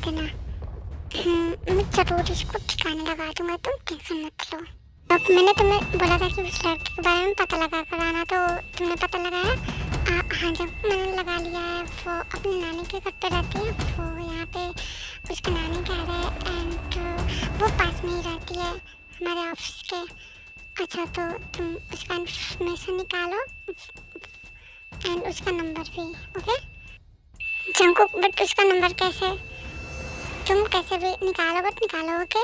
देना। मैं ज़रूर इसको ठिकाने लगा दूँगा, तुम टेंशन मत लो। अब मैंने तुम्हें बोला था कि उस लड़के के बारे में पता लगा कर आना, तो तुमने पता लगाया? हाँ, जब मैंने लगा लिया है। वो अपनी नानी के घर पे रहती है, वो यहाँ पे उसका नानी घर है एंड वो पास में ही रहती है हमारे ऑफिस के। अच्छा, तो तुम उसका इन्फॉर्मेशन निकालो एंड उसका नंबर भी। ओके जंकुक, बट उसका नंबर कैसे, तुम कैसे भी निकालो, बट निकालो। ओके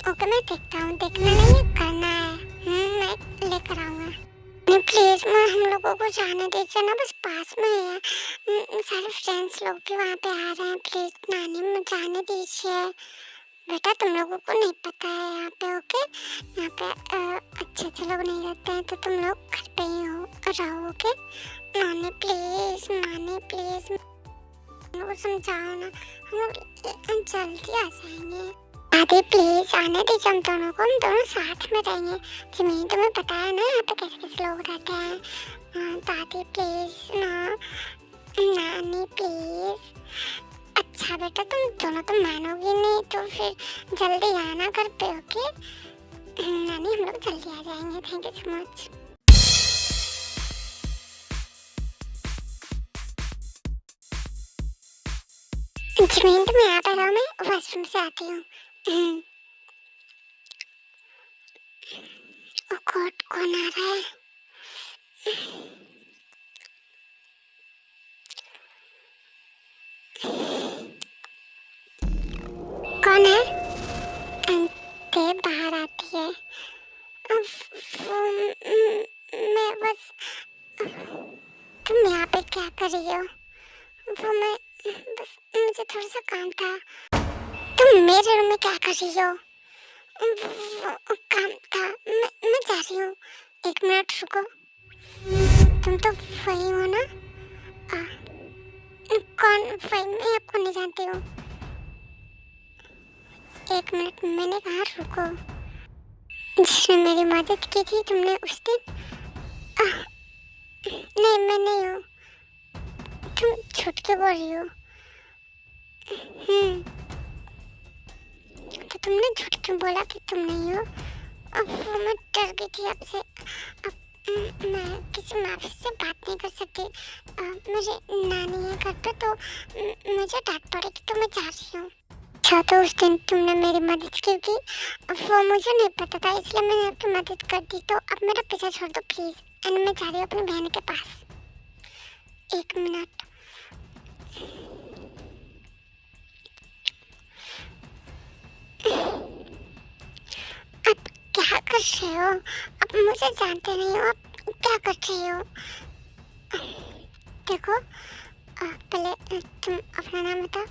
ओके, मैं देखता हूँ, देखना नहीं है, करना है। मैं लेकर आऊँगा। नहीं प्लीज़, मैं हम लोगों को जाने दीजिए ना, बस पास में ही है। सारे फ्रेंड्स लोग भी वहाँ पे आ रहे हैं, प्लीज़ नानी में जाने दीजिए। बेटा तुम लोगों को नहीं पता है यहाँ पे। ओके यहाँ पे अच्छे अच्छे लोग नहीं रहते हैं, तो तुम लोग घर पे ही हो रहो। ओके नानी प्लीज़, नानी प्लीज़ हम लोग समझाओ ना, हम लोग जल्दी आ जाएंगे। दादी प्लीज आने दीजिए हम दोनों को, हम दोनों साथ में रहेंगे। जमीन तुम्हें पता है ना यहाँ पे कैसे कैसे लोग रहते हैं। दादी प्लीज ना, नानी प्लीज। अच्छा बेटा तुम दोनों तो मानोगी नहीं, तो फिर जल्दी आना घर पे। ओके नानी हम लोग जल्दी आ जाएंगे। Thank you so much. जमीन तुम यहाँ पे रहो, मैं वॉशरूम से आती हूँ। ओ गॉड, कौन आ रहा है? कौन है? अंते बाहर आती है। मैं बस, तुम यहाँ पे क्या कर रही हो? वो मैं बस, मुझे थोड़ा सा काम था। तुम मेरे रूम में क्या कर रही हो? वो काम था, मैं जा रही हूँ। एक मिनट रुको। तुम तो वही हो ना? आ, कौन वही? मैं आपको नहीं जानती हूँ। एक मिनट, मैंने कहा रुको। जिसने मेरी मदद की थी तुमने उस दिन? नहीं मैं नहीं हूँ, तुम झूठ क्यों बोल रही हो? तो तुमने झूठ क्यों बोला कि तुम नहीं हो? अब वो मैं डर गई थी आपसे। अब मैं किसी माफी से बात नहीं कर सकती। मुझे नानी है घर पे, तो मुझे डांट पड़ेगी, तो मैं जा रही हूँ। अच्छा, तो उस दिन तुमने मेरी मदद क्यों की? वो मुझे नहीं पता था, इसलिए मैंने आपकी मदद कर दी। तो अब मेरा पीछा छोड़ दो प्लीज एंड मैं जा रही हूँ अपनी बहन के पास। एक मिनट। आप क्या कर रहे हो? आप मुझे जानते नहीं हो, आप क्या कर रहे हो? देखो पहले तुम अपना नाम बताओ।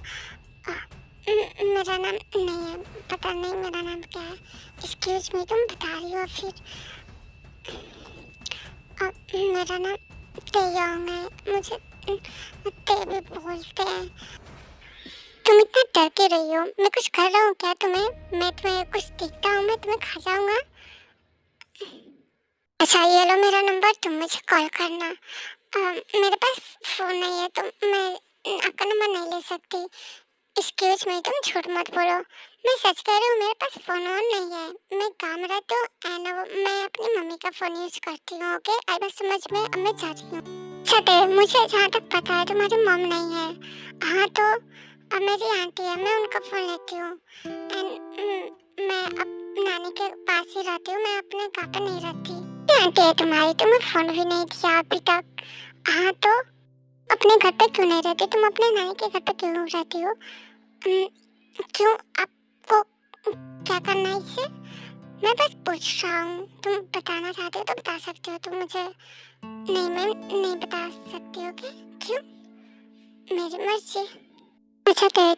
मेरा नाम नहीं है, पता नहीं मेरा नाम क्या है। एक्सक्यूज मी, तुम बता रही हो फिर? मेरा नाम तेयोंग है, मुझे ते भी बोलते हैं। तुम इतना डर के रही हो, मैं कुछ कर रहा हूँ क्या तुम्हें? मैं तुम्हें कुछ दिखता हूँ, मैं तुम्हें खा जाऊंगा। अच्छा ये लो मेरा नंबर, तुम मुझे कॉल करना। मेरे पास फोन नहीं है, तो मैं आपका नंबर नहीं ले सकती। एक्सक्यूज मी, तुम झूठ मत बोलो, मैं सच कह रही हूँ, मेरे पास फोन वोन नहीं है। मैं काम रहती हूँ एंड मैं अपनी मम्मी का फोन यूज करती हूँ। ओके आई बात समझ में, अब मैं जा रही हूँ। छठे, मुझे जहाँ तक पता है तुम्हारी मम नहीं है। हाँ तो अब मेरी आंटी है, मैं उनका फोन लेती हूँ एंड मैं अब नानी के पास ही रहती हूँ, मैं अपने घर पे नहीं रहती। आंटी है तुम्हारी, तुम्हें फोन भी नहीं दिया अभी तक। हाँ तो अपने घर पे क्यों नहीं रहती? तुम अपने नानी के घर पे क्यों रहती हो? क्यों, आपको क्या करना है इससे? मैं बस पूछ रहा हूँ, तुम बताना चाहते हो तो बता सकते हो, तुम मुझे नहीं, मैं नहीं बता सकती हो। क्या? क्यों? मेरी मर्जी। अच्छा तो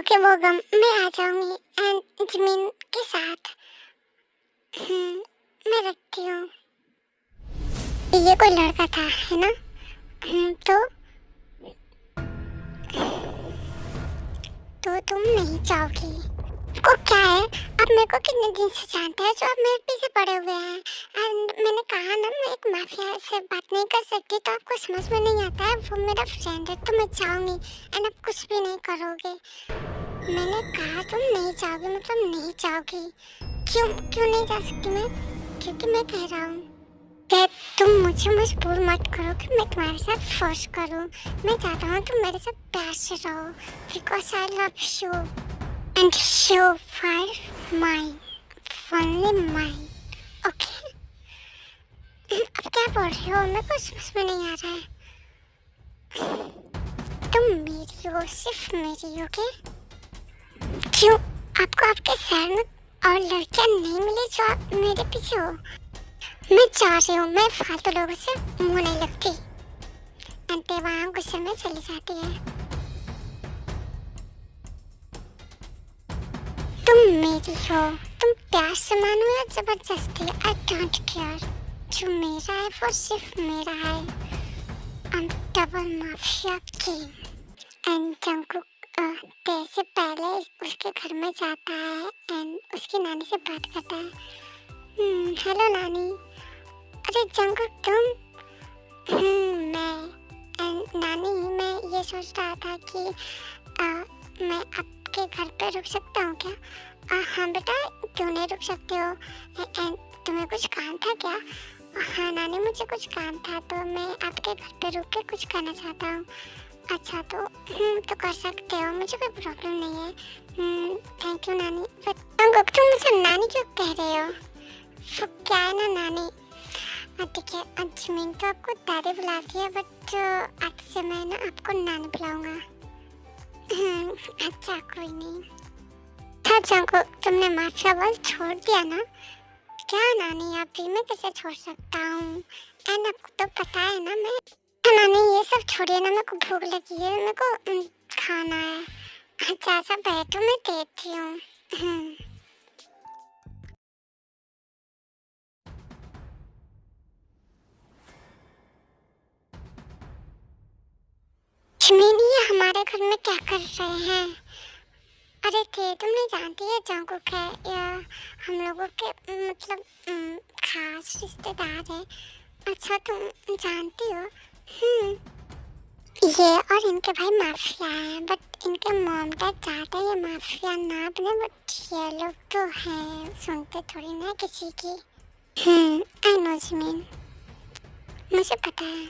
ओके वो गम मैं आ जाऊंगी एंड जमीन के साथ। मैं रखती हूँ। ये कोई लड़का था है ना? तो तुम नहीं चाहोगी। को क्या है, आप मेरे को कितने दिन से जानते हैं जो आप मेरे पीछे पड़े हुए हैं। एंड मैंने कहा ना मैं एक माफिया से बात नहीं कर सकती, तो आपको समझ में नहीं आता है। वो मेरा फ्रेंड है तो मैं चाहूंगी एंड आप कुछ भी नहीं करोगे। मैंने कहा तुम नहीं चाहोगे मतलब नहीं चाहोगी। क्यों क्यों नहीं जा सकती मैं? क्योंकि मैं कह रहा हूँ कि तुम मुझे मजबूर मत करो कि मैं तुम्हारे साथ फोर्स करूँ। मैं चाहता हूँ तुम मेरे साथ प्यार से रहो because I love you and you for mine, only mine. Okay अब क्या बोल रहे हो? मेरे को समझ में नहीं आ रहा है। तुम मेरी हो, सिर्फ मेरी हो। के क्यों आपको आपके शहर में और लड़कियां नहीं मिली जो आप मेरे पीछे हो? मैं चाह रही हूँ, मैं फालतू लोगों से मुंह नहीं लगती। अंते वहाँ गुस्से में चली जाती है। तुम मेरी हो, तुम प्यार से मानो या जबरदस्ती, आई डोंट केयर। जो मेरा है वो सिर्फ मेरा है। I'm double mafia king. And Jungkook देर से पहले उसके घर में जाता है एंड उसकी नानी से बात करता है। हेलो नानी। अरे जंगकुक तुम? नानी मैं ये सोच रहा था कि मैं आपके घर पे रुक सकता हूँ क्या? हाँ बेटा क्यों नहीं रुक सकते हो। एंड तुम्हें कुछ काम था क्या? हाँ नानी मुझे कुछ काम था तो मैं आपके घर पे रुक के कुछ करना चाहता हूँ। अच्छा तो कर सकते हो, मुझे कोई प्रॉब्लम नहीं है। थैंक यू नानी। तुम मुझे नानी क्यों कह रहे हो? वो क्या है ना नानी, ठीक है जमीन तो आपको दादी बुलाती है बट आज से मैं ना आपको नानी बुलाऊंगा। अच्छा कोई नहीं। था जंको तुमने माफिया बॉल छोड़ दिया ना? क्या नानी आप भी, मैं कैसे छोड़ सकता हूँ? एंड आपको तो पता है ना मैं। नानी ये सब छोड़िए ना, मेरे को भूख लगी है, मेरे को खाना है। अच्छा बैठो मैं देती हूँ। जमीन ये हमारे घर में क्या कर रहे हैं? अरे थे तुम नहीं जानती है जंकुक है या हम लोगों के मतलब खास रिश्तेदार है। अच्छा तुम जानती हो? ये और इनके भाई माफिया हैं बट इनके मॉम डैड चाहते हैं ये माफिया ना बने बट ये लोग तो हैं, सुनते थोड़ी ना किसी की। आई नो जमीन, मुझे पता है।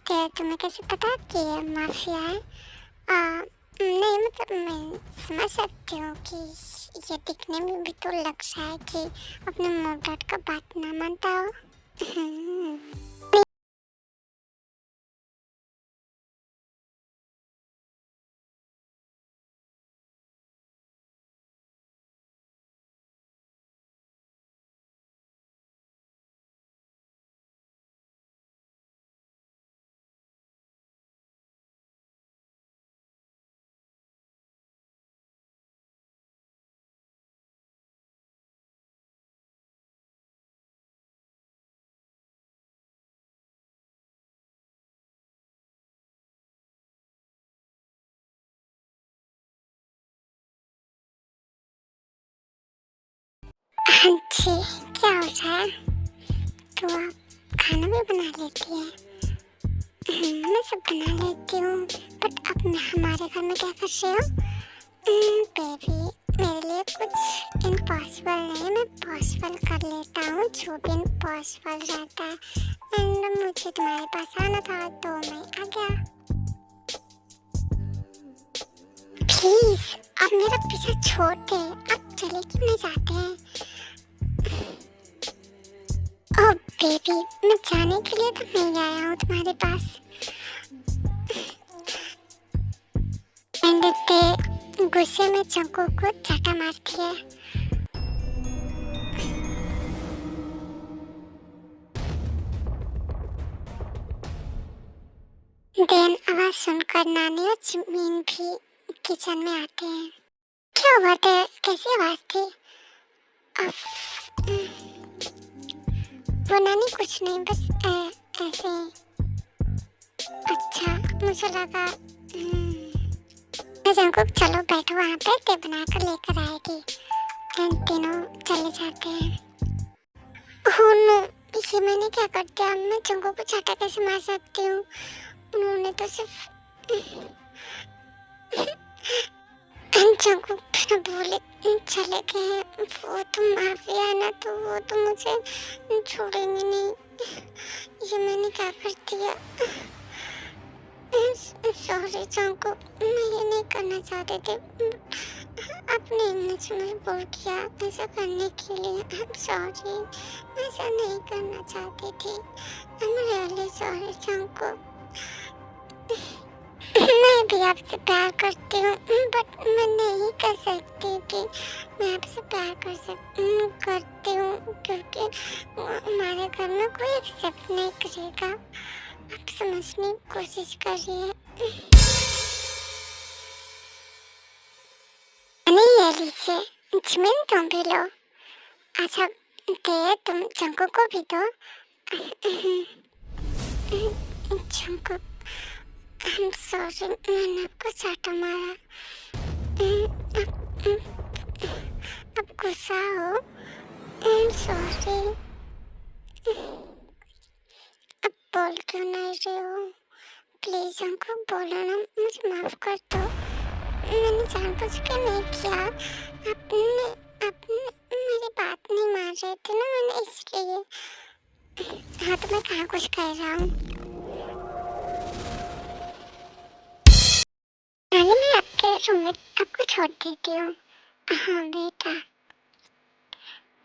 क्या तुम्हें कैसे पता कि ये माफिया है? नहीं मतलब मैं समझ सकती हूँ कि ये दिखने में भी तो लग रहा है कि अपने मॉम डैड का बात ना मानता हो। हाँ जी क्या हो रहा है? तो आप खाना भी बना लेती है? मैं सब बना लेती हूँ बट अब मैं हमारे घर में क्या कर रही हूँ? बेबी मेरे लिए कुछ इम्पॉसिबल नहीं है, मैं पॉसिबल कर लेता हूँ जो भी इम्पॉसिबल रहता है। एंड मुझे तुम्हारे पास आना था तो मैं आ गया। प्लीज अब मेरा पीछा छोड़ दे, अब चले क्यों नहीं जाते हैं? ओह बेबी मैं जाने के लिए तो नहीं आया हूँ तुम्हारे पास। एंड ते गुस्से में चंकू को चाटा मारती है। देन आवाज सुनकर नानी और जमीन भी किचन में आते हैं। क्या हुआ था? कैसी आवाज थी? वो नानी कुछ नहीं, बस ऐसे ही। अच्छा, मुझे लगा जंकुक चलो बैठो वहाँ पे, ते बना कर लेकर आएगी। एंड तीनों चले जाते हैं। ओह नो, ये मैंने क्या कर दिया? मैं जंकुक को चाटा कैसे मार सकती हूँ? उन्होंने तो सिर्फ जंकुक बिना बोले चले गए। वो तो माफिया है ना, तो वो तो मुझे छोड़ेंगे नहीं। ये मैंने क्या कर दिया? सॉरी जंकुक, मैं ये नहीं करना चाहती थी। अपने मुझे मजबूर किया ऐसा करने के लिए। आई एम सॉरी, मैं ऐसा नहीं करना चाहती थी। I am really sorry Jungkook. मैं भी आपसे प्यार करती हूँ, बट मैं नहीं कर सकती कि मैं आपसे प्यार करती हूँ, क्योंकि हमारे घर में कोई एक्सेप्ट नहीं करेगा। आप समझने की कोशिश करिए। नहीं एलिसे, जिमिन तुम भी लो। अच्छा दे, तुम जंकुक को भी दो। जंकुक, आई एम सॉरी, मैंने आपको चाटा मारा। अब गुस्सा हो? I am sorry. अब बोल क्यों नहीं रहे हो? प्लीज हमको बोलो ना, मुझे माफ कर दो। मैंने जानबूझ के नहीं किया। आपने आपने मेरी बात नहीं मान रहे थे ना, मैंने इसलिए। हाँ तो मैं कहाँ कुछ कह रहा हूँ? नानी, मैं आपके रूम में आपको छोड़ देती हूँ। हाँ बेटा।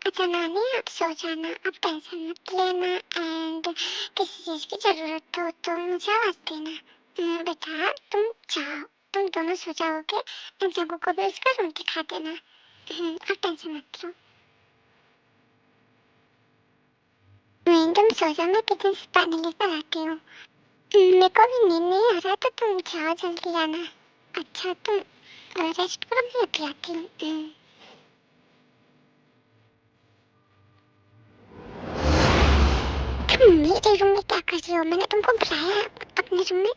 अच्छा नानी, आप सो जाना, आप टेंशन मत लेना। एंड किसी चीज़ की ज़रूरत हो तो मुझे आवाज़ देना। बेटा तुम जाओ, तुम दोनों सो जाओगे। इन जगहों को भी उसका रूम दिखा देना। आप टेंशन मत लो। नहीं तुम सो जाओ, मैं किचन से पानी लेकर आती हूँ। मेरे को भी नींद नहीं आ रहा, तो तुम जाओ जल्दी आना। अच्छा तुम रेस्ट करो, मैं अभी आती हूँ। मेरे रूम में क्या कर रही हो? मैंने तुमको बुलाया अपने रूम में।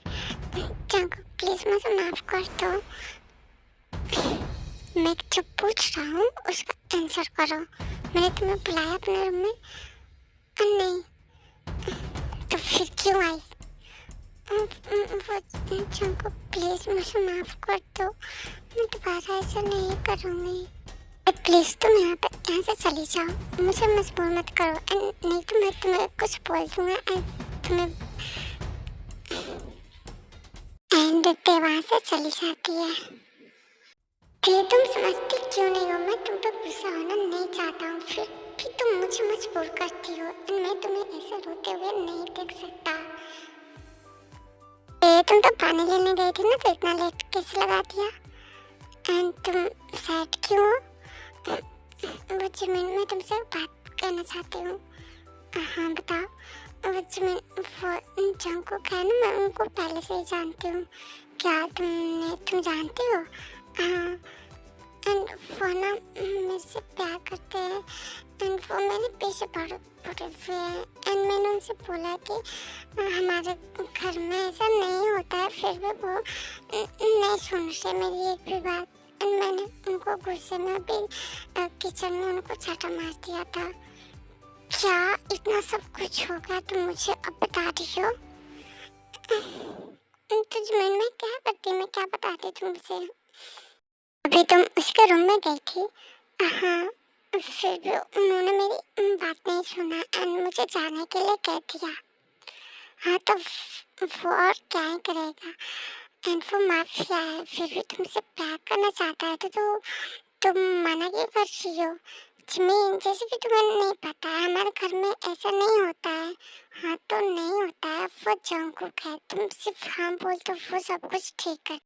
जंकुक प्लीज मुझे माफ कर दो। मैं जो पूछ रहा हूँ उसका आंसर करो। मैंने तुम्हें बुलाया अपने रूम में? नहीं तो फिर क्यों आई? वो जंकुक प्लीज मुझे माफ कर दो, मैं दोबारा ऐसा नहीं करूँगी। प्लीज तुम यहाँ से चली जाओ, मुझे मजबूर मत करो। नहीं तो मैं तुम्हें कुछ बोल दूंगा। तुम्हें एंड ते वहाँ से चली जाती है। फिर तुम समझती क्यों नहीं हो? मैं तुम पे गुस्सा होना नहीं चाहता हूँ, फिर तुम मुझे मजबूर करती हो। मैं तुम्हें ऐसे रोते हुए नहीं देख सकता। तुम तो पानी लेने गई थी ना, तो इतना लेट कैसे लगा दिया? एंड तुम सैड क्यों हो? वो जिमिन, मैं तुमसे बात करना चाहती हूँ। हाँ बताओ। वो जिमिन, वो जंकुक है ना, मैं उनको पहले से ही जानती हूँ। क्या तुम जानती हो? हाँ। एंड वो ना मेरे से प्यार करते हैं। एंड वो मेरे पीछे पड़े हुए हैं। एंड मैंने उनसे बोला कि हमारे घर में ऐसा नहीं होता है, फिर भी वो नहीं सुन रहे मेरी एक भी बात। एंड मैंने उनको गुस्से में भी किचन में उनको चाटा मार दिया था। क्या इतना सब कुछ होगा तुम मुझे अब बता रही हो? तुझ मैं क्या करती, मैं क्या बताती तुमसे? अभी तुम उसके रूम में गई थी। हाँ, फिर भी उन्होंने मेरी बात नहीं सुना एंड मुझे जाने के लिए कह दिया। हाँ तो वो और क्या ही करेगा? एंड वो माफिया है, फिर भी तुमसे प्यार करना चाहता है, तो तुम मना क्यों कर रही हो? जिमीन, जैसे कि तुम्हें नहीं पता है, हमारे घर में ऐसा नहीं होता है। हाँ तो नहीं होता है, वो जंकुक है। तुम सिर्फ हाँ बोल तो वो सब कुछ ठीक कर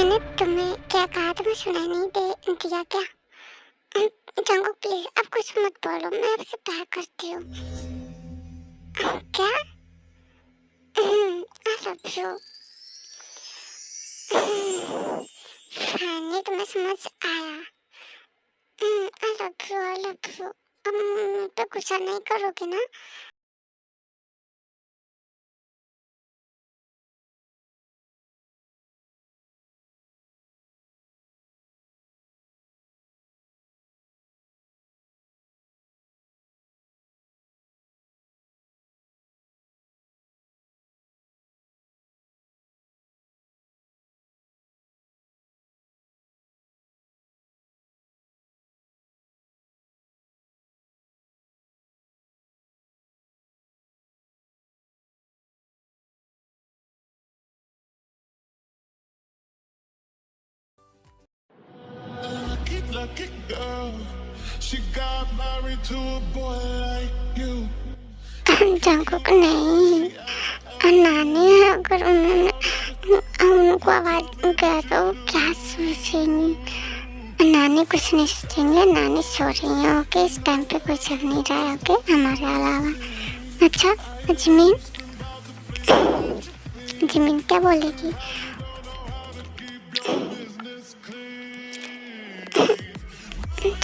मैंने तुम्हें क्या कहा तुम्हें सुनाई नहीं दिया क्या? जंगकुक प्लीज अब कुछ मत बोलो, मैं आपसे प्यार करती हूँ। क्या? आई लव यू। फाइनली तुम्हें समझ आया। आई love you, I love you. अब मुझ पे गुस्सा नहीं करोगे ना? Lucky girl, she got married to a boy like you. Jungkook नहीं, नानी अगर उनको आवाज गया तो वो क्या सोचेंगी? नानी कुछ नहीं सोचेंगे, नानी सो रही है। ओके, इस टाइम पे कोई चल नहीं रहा है। ओके, हमारे अलावा। अच्छा जिमीन, जिमीन क्या बोलेगी?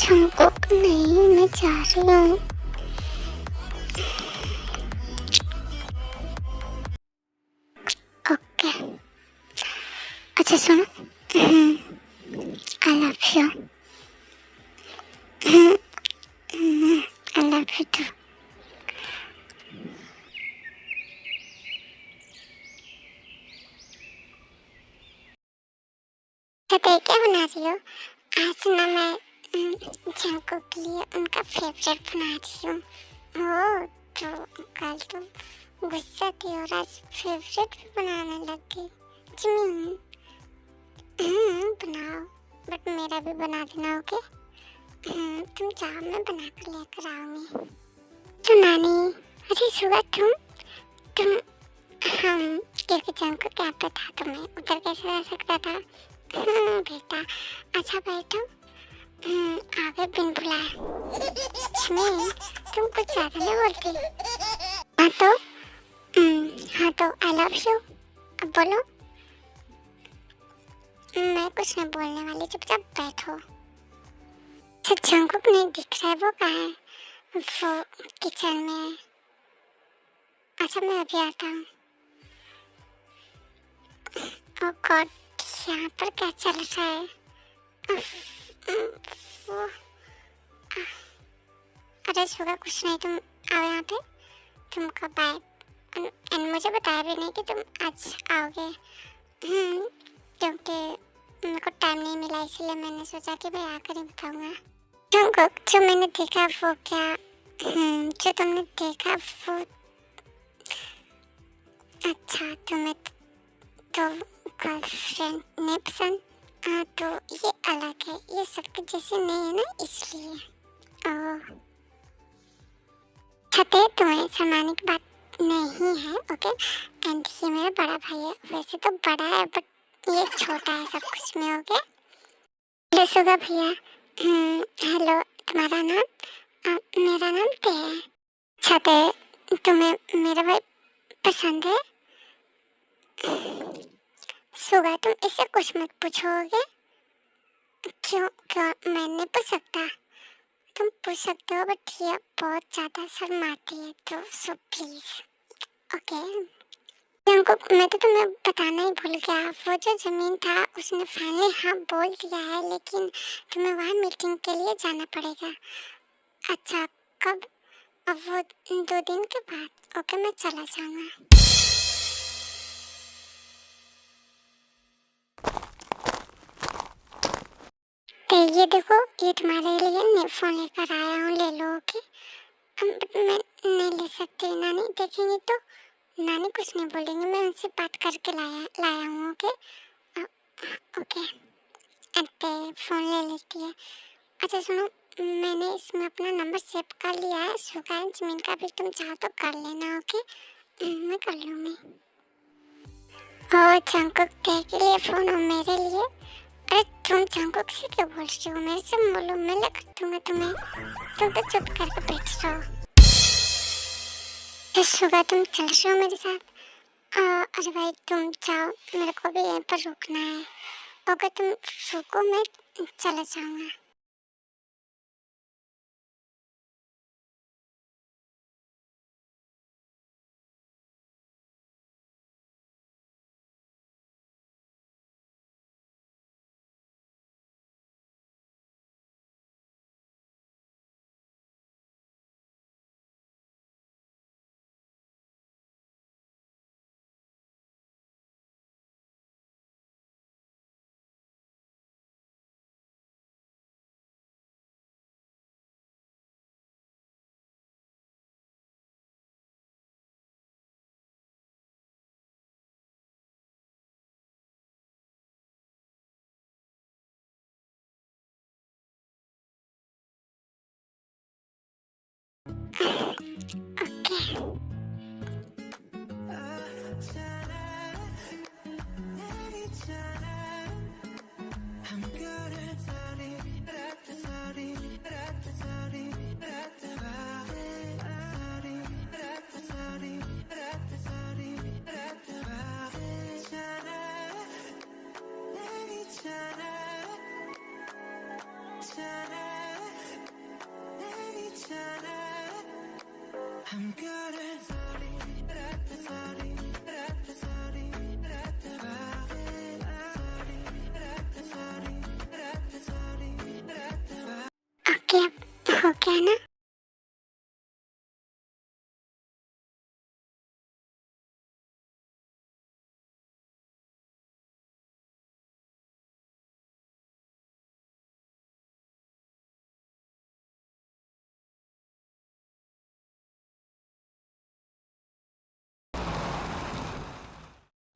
जंगकुक नहीं, मैं जा रही हूँ। ओके, अच्छा सुनो, I love you. I love you too. तो क्या बना रही हो? आज ना मैं जंगकुक के लिए उनका फेवरेट बना रही हूँ। ओह, तो कल तो गुस्सा थी और आज फेवरेट भी बनाने लग गई। जिमीन, बनाओ, बट मेरा भी बना देना। ओके, तुम जाओ, मैं बना कर लेकर आऊंगी। तो नानी, अरे सुगा तुम क्योंकि जंगकुक यहाँ पे था, तुम्हें उधर कैसे रह सकता था? बेटा, अच्छा बैठो। आगे बिन बुलाए। जिमीन, तुम कुछ ज्यादा नहीं बोलती। हाँ तो आई लव यू। अब बोलो। मैं कुछ नहीं बोलने वाली, चुपचाप बैठो। अच्छा जंगकुक नहीं दिख रहा है, वो कहाँ है? वो किचन में है। अच्छा मैं अभी आता हूँ। ओह गॉड, यहाँ पर क्या चल रहा है? वो अरे सुगा कुछ नहीं, तुम आओ यहाँ पे। तुम कब आए? एंड मुझे बताया भी नहीं कि तुम आज आओगे। क्योंकि मेरे को टाइम नहीं मिला, इसलिए मैंने सोचा कि मैं आकर ही बताऊंगा। जंगकुक, जो मैंने देखा वो क्या? जो तुमने देखा वो अच्छा, तुम्हें तो गर्लफ्रेंड नहीं पसंद? हाँ तो ये अलग है, ये सबके जैसे नहीं है ना, इसलिए। ओह, छते तुम्हें शर्माने की बात नहीं है। ओके, एंड ये मेरा बड़ा भाई है। वैसे तो बड़ा है बट ये छोटा है सब कुछ में। ओके, हेलो सुगा भैया। हेलो, तुम्हारा नाम? मेरा नाम ते है। छते, तुम्हें मेरा भाई पसंद है? सुगा, तुम इससे कुछ मत पूछोगे। क्यों क्यों मैं नहीं पूछ सकता? तुम पूछ सकते हो बट ये बहुत ज़्यादा शर्माती है, तो सो प्लीज। ओके, जंगकुक, मैं तो तुम्हें बताना ही भूल गया। वो जो जमीन था उसने फाइनली हाँ बोल दिया है, लेकिन तुम्हें वहाँ मीटिंग के लिए जाना पड़ेगा। अच्छा कब? अब वो 2 दिन के बाद। ओके, मैं चला जाऊँगा। तो ये देखो, ये तुम्हारे लिए नया फ़ोन लेकर आया हूँ, ले लो। ओके, मैं नहीं ले सकती, नानी देखेंगी तो। नानी कुछ नहीं बोलेंगे, मैं उनसे बात करके लाया हूँ। Okay, okay. अरे फ़ोन ले लेती है। अच्छा सुनो, मैंने इसमें अपना नंबर सेव कर लिया है। सुगा जमीन का भी तुम चाहो तो कर लेना। ओके, मैं कर लूँगी। और जंकुक देख लिए फोन और मेरे लिए। अरे तुम जंकुक से क्यों बोल रही हो? मेरे से बोलो, मैं लगा दूंगा तुम्हें। तुम तो चुप करके बैठ रहो। तो सुबह तुम चल रहे हो मेरे साथ? अरे भाई तुम जाओ, मेरे को भी यहीं पर रुकना है। अगर तुम रुको मैं चला जाऊंगा। ओके। ओके अब हो गया ना?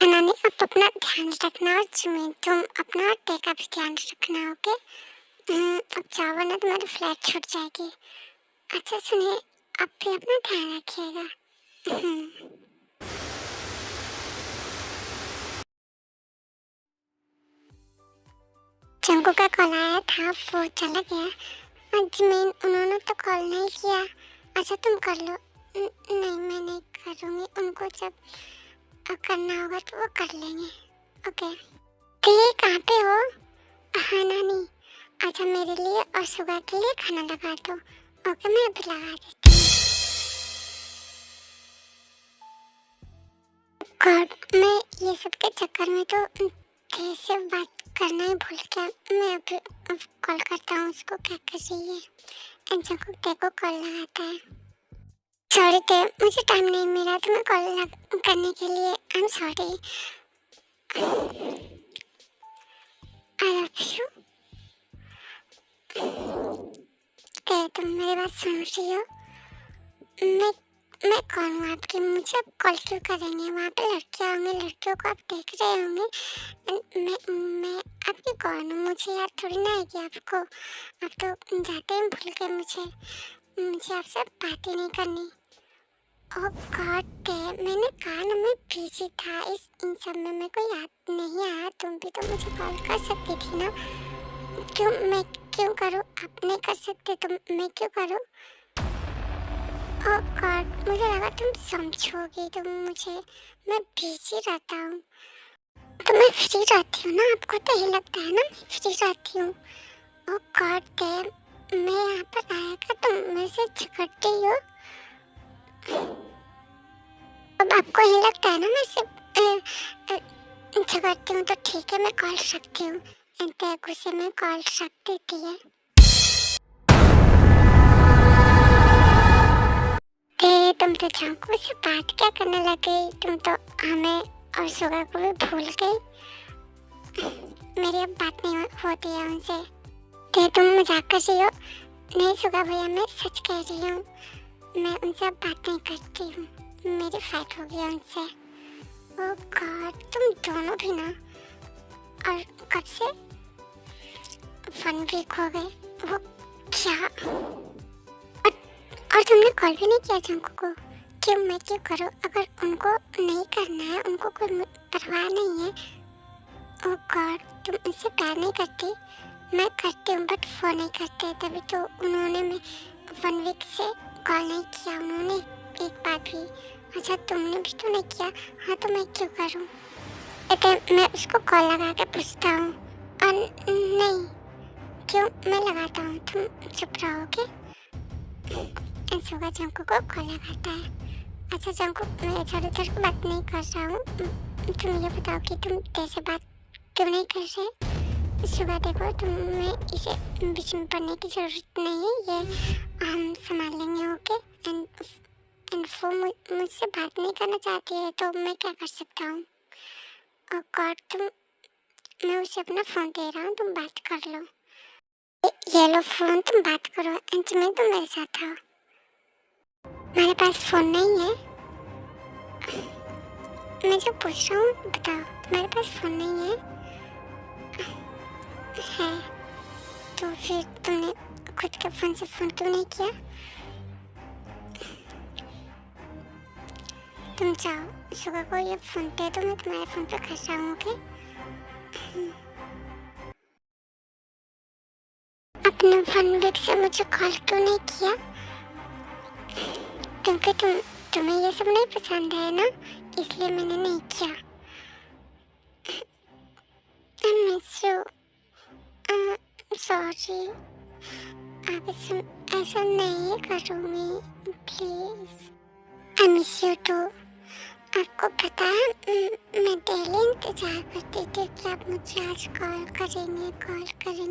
नानी आप अपना ध्यान रखना और जिमीन तुम अपना और ते का भी ध्यान रखना। ओके अब जाओ वरना तुम्हारी फ्लाइट छूट जाएगी। अच्छा सुनिए, आप भी अपना ध्यान रखिएगा। चंकू का कॉल आया था, वो चला गया। जिमीन उन्होंने तो कॉल नहीं किया। अच्छा तुम कर लो। नहीं मैं नहीं करूँगी, उनको जब करना होगा तो वो कर लेंगे। ओके ते कहाँ पे हो? हाँ नानी, अच्छा मेरे लिए और सुगा के लिए खाना लगा दो। ओके मैं अभी लगा देती हूँ। गॉड मैं ये सब के चक्कर में तो ते से बात करना ही भूल गया। मैं अभी कॉल करता हूँ उसको, क्या कर रही है। इन सबको ते को कॉल लगाता है। सॉरी ते, मुझे टाइम नहीं मिला तुम्हें कॉल करने के लिए। I am sorry. I love you. ते तुम मेरी बात सुन रही हो? मैं कौन हूँ आपकी? मुझे आप कॉल क्यों करेंगे? वहाँ पे लड़कियाँ होंगी, लड़कियों को आप देख रहे होंगे। मैं आपकी कौन हूँ? मुझे याद थोड़ी ना है कि आपको। आप तो जाते ही भूल गए मुझे आपसे बात ही नहीं करनी। ओह गॉड, मैंने कहा ना मैं बिजी था इन सब में, मेरे को याद नहीं आया। तुम भी तो मुझे कॉल कर सकती थी ना। मैं क्यों करूँ? आप नहीं कर सकते तो मैं क्यों करूँ? ओह गॉड, मुझे लगा तुम समझोगी तुम मुझे। मैं बिजी रहता हूँ। तो मैं फ्री रहती हूँ ना, आपको तो यही लगता है ना मैं फ्री रहती हूँ। ओह गॉड, मैं यहाँ पर आएगा तुम मेरे से झगड़ती हो। अब आपको यही लगता है ना मैं सिर्फ झगड़ती हूँ तो ठीक है, मैं कॉल सकती हूँ। इतने गुस्से में कॉल रख देती है। तुम तो झांकू से बात क्या करने लगी? तुम तो हमें और सुगा को भी भूल गई। मेरी अब बात नहीं होती है उनसे। तुम मजाक कर रही हो? नहीं सुगा भैया, मैं सच कह रही हूँ। मैं उनसे अब बात नहीं करती हूँ, मेरी फाइट हो गई उनसे। ओह गॉड, तुम दोनों भी ना। और कब से 1 वीक हो गए। वो क्या? और तुमने कॉल भी नहीं किया जंकू को? क्यों? मैं क्यों करूँ? अगर उनको नहीं करना है, उनको कोई परवाह नहीं है। ओह गॉड, तुम मुझसे प्यार नहीं करती? मैं करती हूँ बट फोन नहीं करते, तभी तो उन्होंने मैं 1 वीक से कॉल नहीं किया उन्होंने एक बार भी। अच्छा तुमने भी तो नहीं किया। हाँ तो मैं क्यों करूँ? कहते मैं उसको कॉल लगा के पूछता हूँ। और नहीं, क्यों, मैं लगाता हूँ, तुम चुप रहोगे? ऐसा होगा जंकु को कॉल लगाता है। अच्छा जंकु, मैं इधर उधर की बात नहीं कर रहा हूँ, तुम ये बताओ कि तुम जैसे बात क्यों नहीं कर रहे? सुगा देखो, तुम्हें इसे बीच में पढ़ने की जरूरत नहीं है, ये हम संभाल लेंगे। ओके? एंड वो मुझसे बात नहीं करना चाहती है तो मैं क्या कर सकता हूँ? और गॉड, मैं उसे अपना फ़ोन दे रहा हूँ, तुम बात कर लो। ये लो फ़ोन, तुम बात करो। अंजलि तुम मेरे साथ आओ। मेरे पास फ़ोन नहीं है। मैं जो पूछ रहा हूँ बताओ, मेरे पास फ़ोन नहीं है। है तो फिर तुमने खुद के फ़ोन से फ़ोन क्यों नहीं किया? तुम जाओ, सुगा को ये फ़ोन दे दो, मैं तुम्हारे फ़ोन पे कर रहा हूँ। ओके? अपने 1 वीक से मुझे कॉल क्यों नहीं किया? क्योंकि तुम्हें ये सब नहीं पसंद है ना, इसलिए मैंने नहीं किया। I miss you. सॉरी, अब ऐसा नहीं करूँगी please. I miss you too. आपको पता है मैं डेली इंतजार करती थी कि आप मुझे आज कॉल करेंगे,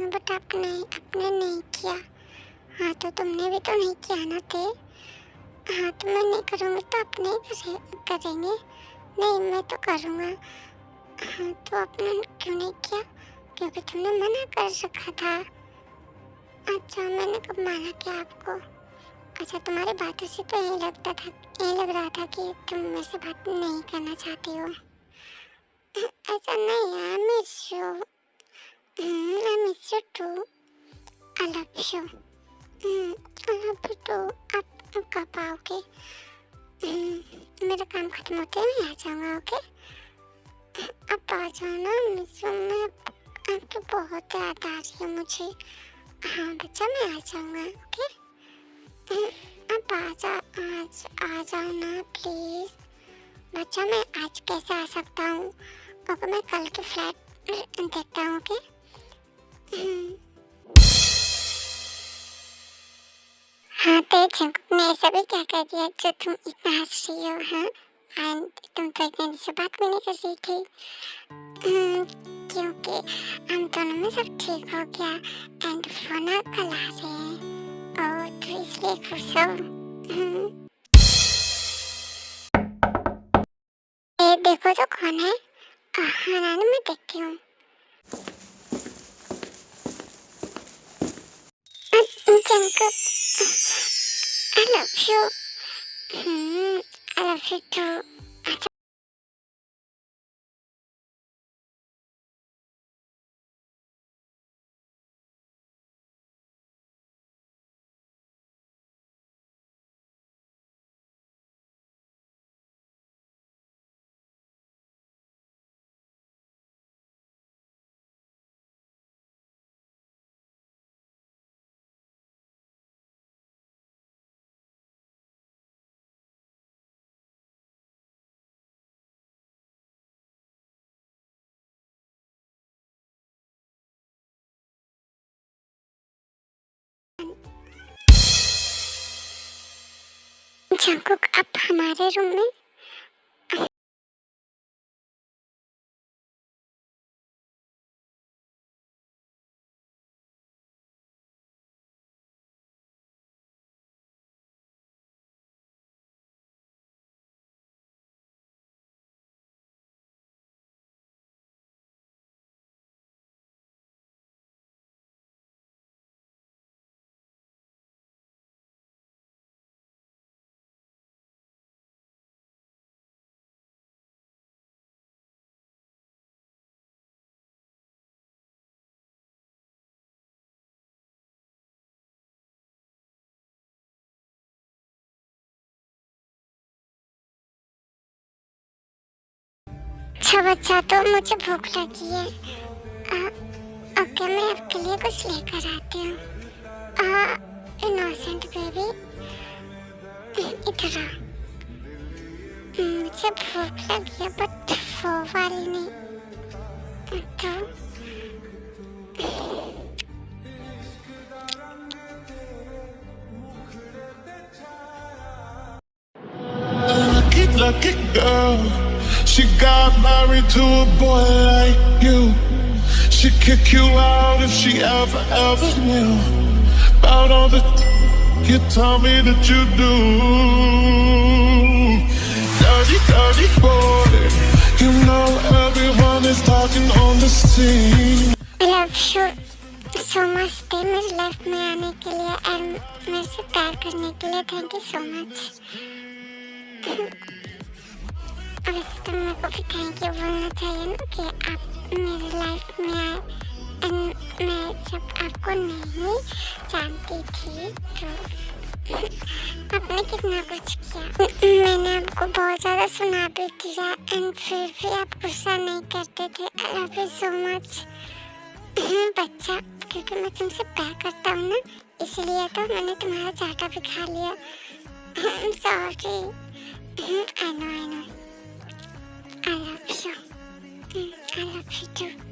बट आपने नहीं किया। हाँ तो तुमने भी तो नहीं किया ना थे। हाँ तो मैं नहीं करूँगी तो आप नहीं करेंगे? नहीं, मैं तो करूँगा। हाँ तो आपने क्यों नहीं किया? क्योंकि तुमने मना कर रखा था। अच्छा, मैंने कब माना क्या आपको? अच्छा, तुम्हारी बातों से तो यही लग रहा था कि तुम मेरे से बात नहीं करना चाहती हो। ऐसा नहीं है, I miss you too. I love you. I love you too. आप कब आओगे? मेरा काम खत्म होते ही मैं आ जाऊँगा। ओके? आप आ जाओ ना, मिस यू। मैं आपकी बहुत याद आ रही है मुझे। हाँ बच्चा, मैं आ जाऊँगा। ओके? आप आज आ जाओ ना प्लीज। बच्चा, मैं आज कैसे आ सकता हूँ? ओके, मैं कल की फ्लाइट देखता हूँ। ओके? हाँ तो जंकुक ने ऐसा भी क्या कर दिया जो तुम इतना हंस रही हो? हाँ, एंड तुम तो इतने दिन से बात भी नहीं कर रही थी। क्योंकि हम दोनों में सब ठीक हो गया एंड वो ना कल आ रहे हैं। और तो इसलिए खुश हो। ये देखो तो कौन है? हाँ नानी, मैं देखती हूँ। Jungkook, I love you. I love you too. Jungkook, आप हमारे रूम में अच्छा बच्चा, तो मुझे भूख लगी है। ओके, मैं आपके लिए कुछ लेकर आती हूँ। इनोसेंट बेबी, इधर आ। मुझे भूख लगी है, बट वो वाली नहीं। तो Lucky, lucky girl. She got married to a boy like you. She'd kick you out if she ever knew about all the you tell me that you do. Dirty, dirty boy. You know everyone is talking on the scene. I love you so much थे मेरी life में आने के लिए और मेरे से प्यार करने के लिए। Thank you so much. वैसे तो मेरे को भी थैंक यू बोलना चाहिए ना कि आप मेरी लाइफ में आए। एंड मैं जब आपको नहीं जानती थी तो आपने कितना कुछ किया। मैंने आपको बहुत ज़्यादा सुना भी दिया एंड फिर भी आप गुस्सा नहीं करते थे। आई लव यू सो मच बच्चा, क्योंकि मैं तुमसे प्यार करता हूँ ना, इसलिए तो मैंने तुम्हारा चाटा भी खा लिया। Sorry. I know. I love you. I love you too.